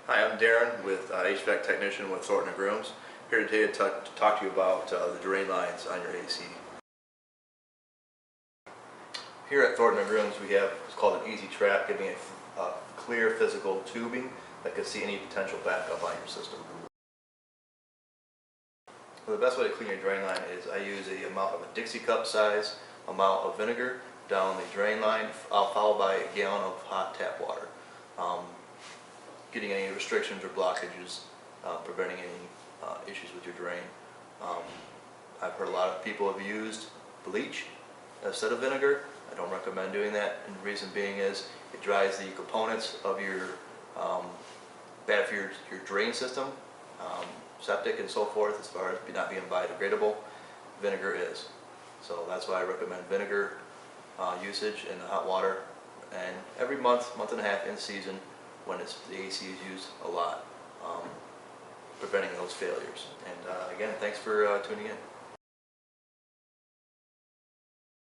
Hi, I'm Darin with HVAC Technician with Thornton & Grooms. Here today to talk to you about the drain lines on your AC. Here at Thornton & Grooms we have what's called an easy trap, giving it clear physical tubing that can see any potential backup on your system. So the best way to clean your drain line is I use a amount of a Dixie cup size amount of vinegar down the drain line, followed by a gallon of hot tap water. Getting any restrictions or blockages, preventing any issues with your drain. I've heard a lot of people have used bleach instead of vinegar. I don't recommend doing that, and the reason being is it dries the components of your, bad for your drain system, septic and so forth, as far as not being biodegradable. Vinegar is. So that's why I recommend vinegar usage in the hot water, and every month, month and a half in season, when the AC is used a lot, preventing those failures. And again, thanks for tuning in.